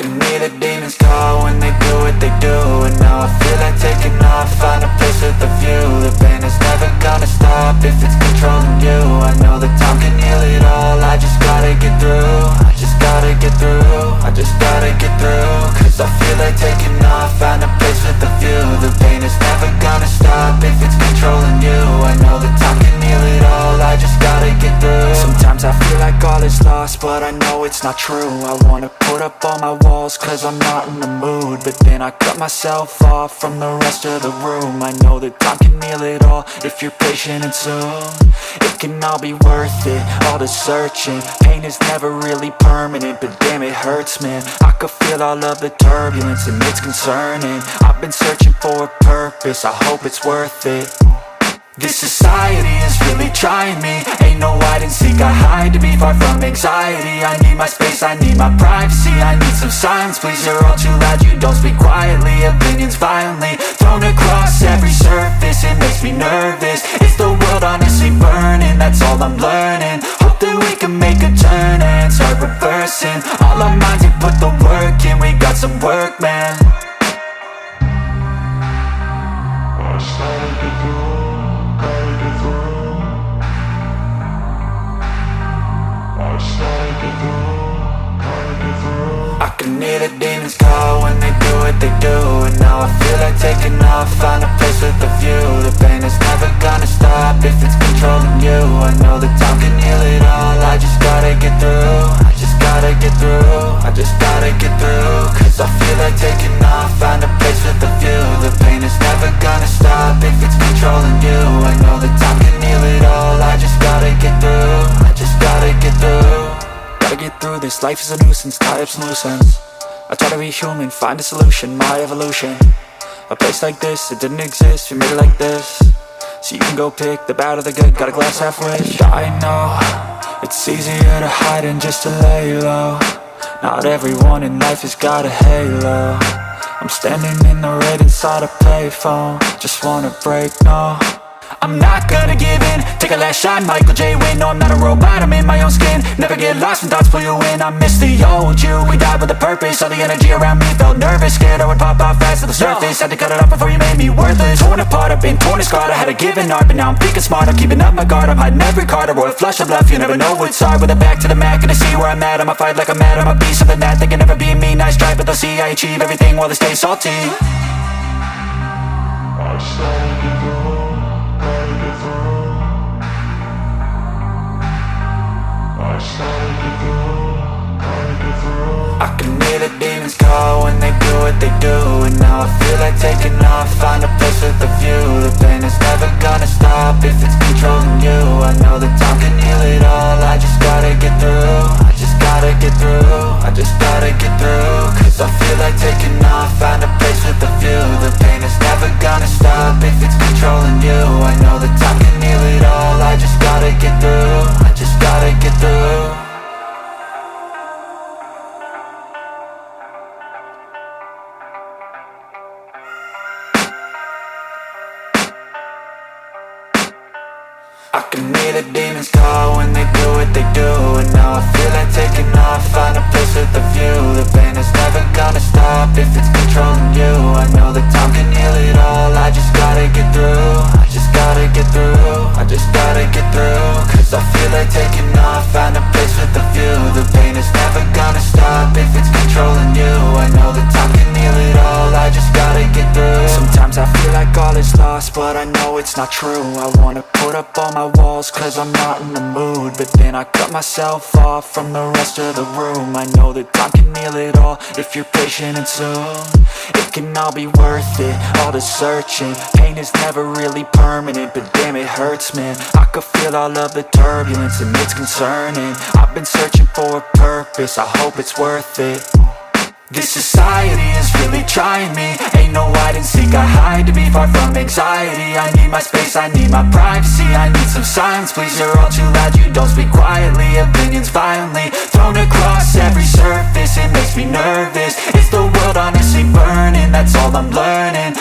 can hear the demons call when they do what they do. And now I feel like taking off, find a place with a view. The pain is never gonna stop if it's controlling you. I know that time can heal it all, I just gotta get through. I just gotta get through, I just gotta get through. Cause I feel like taking off, find a place with a view. The pain is never gonna stop if it's controlling you. I know that time can heal it all, I just gotta get through. Sometimes I feel like all is lost, but I know it's not true. I wanna put up all my walls cause I'm not in the mood, but then I cut myself off from the rest of the room. I know that time can heal it all if you're patient, and soon it can all be worth it, all the searching. Pain is never really permanent, but damn it hurts, man. I could feel all of the turbulence and it's concerning. I've been searching for a purpose, I hope it's worth it. This society is really trying me. Ain't no hide and seek, I hide to be far from anxiety. I need my space, I need my privacy. I need some silence, please, you're all too loud. You don't speak quietly, opinions violently thrown across every surface. It makes me nervous, is the world honestly burning? That's all I'm learning. Hope that we can make a turn and start reversing all our minds and put the work in. We got some work, man. I started to do, I can hear the demons call when they do what they do. And now I feel like taking off, find a place with a view. The pain is never gonna stop if it's controlling you. I know that time can heal it all, I just gotta get through. I just gotta get through, I just gotta get through. Cause I feel like taking off, find a place with a view. The pain is never gonna stop if it's controlling you. I know that time can heal it all, I just gotta get through. I just gotta get through. Gotta get through this, life is a nuisance, tie up some loose ends. I try to be human, find a solution, my evolution. A place like this, it didn't exist, we made it like this. So you can go pick the bad or the good, got a glass half wish. I know, it's easier to hide than just to lay low. Not everyone in life has got a halo. I'm standing in the red inside a payphone, just wanna break, no. I'm not gonna give in, take a last shot, Michael J. Win. No, I'm not a robot, I'm in my own skin. Never get lost when thoughts pull you in. I miss the old you, we died with a purpose. All the energy around me felt nervous, scared I would pop out fast to the surface. Had to cut it off before you made me worthless. Torn apart, I've been torn and scarred. I had a given art, but now I'm thinking smart. I'm keeping up my guard, I'm hiding every card. A royal flush of bluff, you never know what's hard. With a back to the mat, gonna see where I'm at. I'ma fight like I'm mad, I'ma be something that they can never be me. Nice try, but they'll see I achieve everything while they stay salty. I started to go. I can hear the demons call when they do what they do. And now I feel like taking off, find a place with a view. The pain is never gonna stop if it's controlling you. I know that time can heal it all, I just gotta get through. I just gotta get through, I just gotta get through. Cause I feel like taking off, find a place with a view. The pain is never gonna stop if it's controlling you. I know that time can heal it all, I just gotta get through. I just gotta get through. I can hear the demons call when they do what they do. And now I feel like taking off, find a place with a view. The pain is never gonna stop if it's controlling you. I know that time can heal it all, I just gotta get through. I just gotta get through, I just gotta get through. Cause I feel like taking off, find a place with a view. The pain is never gonna stop if it's controlling you. I know that time can heal it all, I just gotta get through. Sometimes I feel like all is lost, but I know it's not true. I wanna put up all my walls cause I'm not in the mood, but then I cut myself off from the rest of the room. I know that time can heal it all if you're patient, and soon it can all be worth it, all the searching. Pain is never really permanent, but damn it hurts, man. I could feel all of the turbulence and it's concerning. I've been searching for a purpose, I hope it's worth it. This society is really trying me. Ain't no hide and seek, I hide to be far from anxiety. I need my space, I need my privacy. I need some silence, please, you're all too loud. You don't speak quietly, opinions violently thrown across every surface. It makes me nervous, is the world honestly burning? That's all I'm learning.